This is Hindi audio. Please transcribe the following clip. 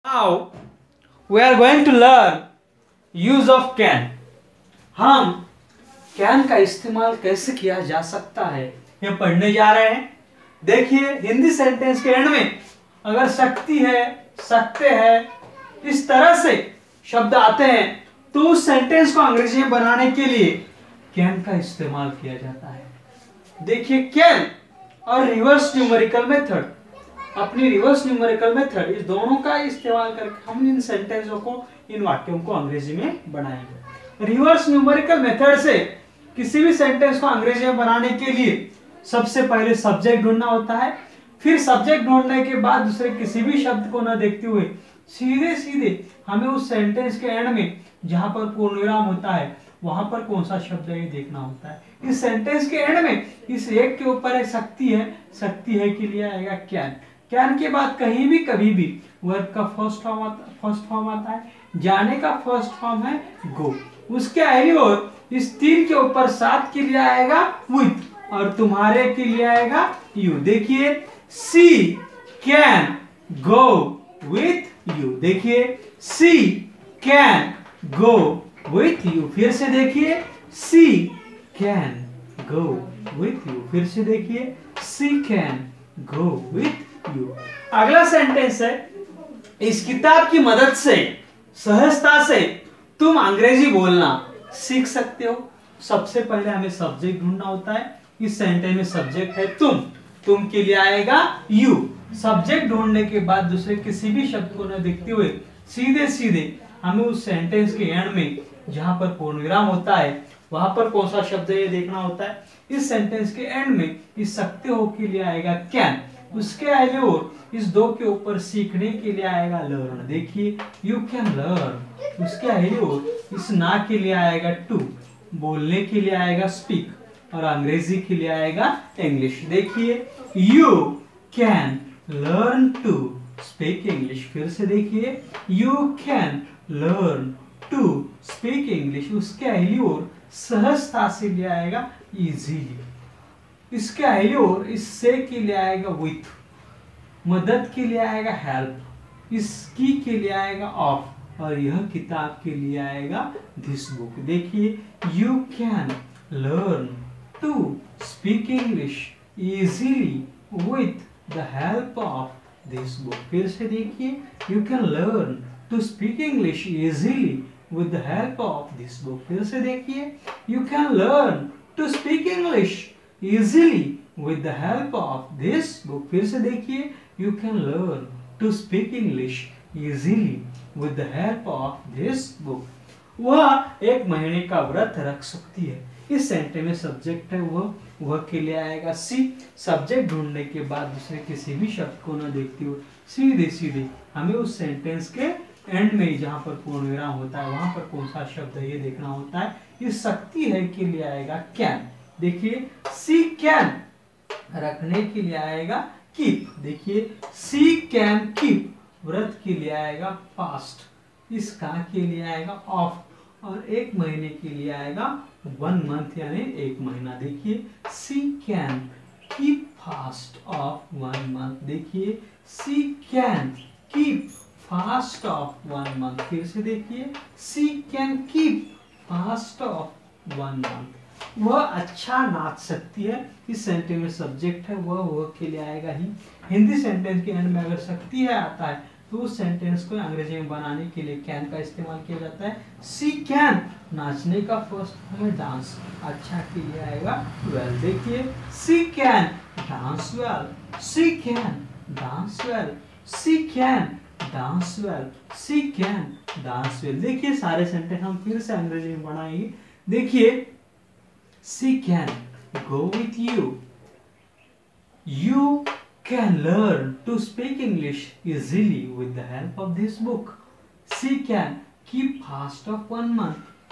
Now we are going to learn use of can. हम can का इस्तेमाल कैसे किया जा सकता है ये पढ़ने जा रहे हैं। देखिए हिंदी सेंटेंस के एंड में अगर सकती है, सकते हैं, इस तरह से शब्द आते हैं तो उस सेंटेंस को अंग्रेजी में बनाने के लिए कैन का इस्तेमाल किया जाता है। देखिए कैन और रिवर्स न्यूमेरिकल मेथड, अपनी रिवर्स न्यूमेरिकल मेथड, इस दोनों का इस्तेमाल करके हम इन सेंटेंसों को, इन वाक्यों को अंग्रेजी में बनाएंगे। रिवर्स न्यूमेरिकल मेथड से किसी भी सेंटेंस को अंग्रेजी में बनाने के लिए सबसे पहले सब्जेक्ट ढूंढना होता है। फिर सब्जेक्ट ढूंढने के बाद दूसरे किसी भी शब्द को न देखते हुए सीधे सीधे हमें उस सेंटेंस के एंड में जहां पर पूर्णविराम होता है वहां पर कौन सा शब्द है ये देखना होता है। इस सेंटेंस के एंड में इस एक के ऊपर एक शक्ति है, शक्ति है के लिए आएगा कैन। कैन के बाद कहीं भी कभी भी वर्ब का फर्स्ट फॉर्म आता है। जाने का फर्स्ट फॉर्म है गो। उसके आगे और इस तीन के ऊपर साथ के लिए आएगा विथ और तुम्हारे के लिए आएगा यू। देखिए she can go with you. देखिए she can go with you. फिर से देखिए she can go with you. फिर से देखिए she can go with you. अगला सेंटेंस है, इस किताब की मदद से सहजता से तुम अंग्रेजी बोलना सीख सकते हो। सबसे पहले हमें सब्जेक्ट ढूंढना होता है। इस सेंटेंस में सब्जेक्ट है तुम के लिए आएगा यू। सब्जेक्ट ढूंढने के बाद दूसरे किसी भी शब्द को न देखते हुए सीधे सीधे हमें उस सेंटेंस के एंड में जहां पर पूर्णविराम होता है वहां पर कौन सा शब्द है ये देखना होता है। इस सेंटेंस के एंड में इस सकते हो के लिए आएगा कैन। उसके आगे और इस दो के ऊपर सीखने के लिए आएगा लर्न। देखिए यू कैन लर्न। उसके आगे और इस ना के लिए आएगा टू। बोलने के लिए आएगा स्पीक और अंग्रेजी के लिए आएगा इंग्लिश। देखिए you can learn to speak English. फिर से देखिए you can learn to speak English. उसके आगे और सहजता से लिए आएगा इजीली। इसके आगे और इससे के लिए आएगा विथ। मदद के लिए आएगा हेल्प। इसकी के लिए आएगा ऑफ और यह किताब के लिए आएगा दिस बुक। देखिए you can learn to speak English easily with the help of this book. फिर से देखिए you can learn to speak English easily with the help of this book। फिर से देखिए you can learn to speak English easily with the help of this book। फिर से देखिए you can learn to speak English easily with the help of this book। वह एक महीने का व्रत रख सकती है। इस सेंटेंस में सब्जेक्ट है वह के लिए आएगा सी। सब्जेक्ट ढूंढने के बाद दूसरे किसी भी शब्द को न देखते हुए सीधे सीधे हमें उस सेंटेंस के एंड में जहां पर पूर्णविराम होता है वहां पर कौन सा शब्द है ये देखना होता है। इस शक्ति है के लिए आएगा कैन। देखिए सी कैन रखने के लिए आएगा कीप। देखिए सी कैन कीप। व्रत के लिए आएगा फास्ट। इस का के लिए आएगा ऑफ और एक महीने के लिए आएगा 1 मंथ यानी एक महीना। देखिए she can keep fast of 1 month. देखिए she can keep fast of 1 month. फिर से देखिए she can keep fast of 1 month. वह अच्छा नाच सकती है। इस सेंटेंस में सब्जेक्ट है वह के लिए आएगा ही। हिंदी सेंटेंस के एंड में अगर सकती है आता है तो उस सेंटेंस को अंग्रेजी में बनाने के लिए कैन का इस्तेमाल किया जाता है। सी कैन नाचने का फर्स्ट फॉर्म है डांस। अच्छा के लिए आएगा वेल। देखिए she can dance well. She can dance well. She can dance well. She can dance well. देखिए सारे सेंटेंस हम फिर से अंग्रेजी में बनाएंगे। देखिए she can go with you. You can learn to speak English easily with the help of this book. She can keep fast of 1 month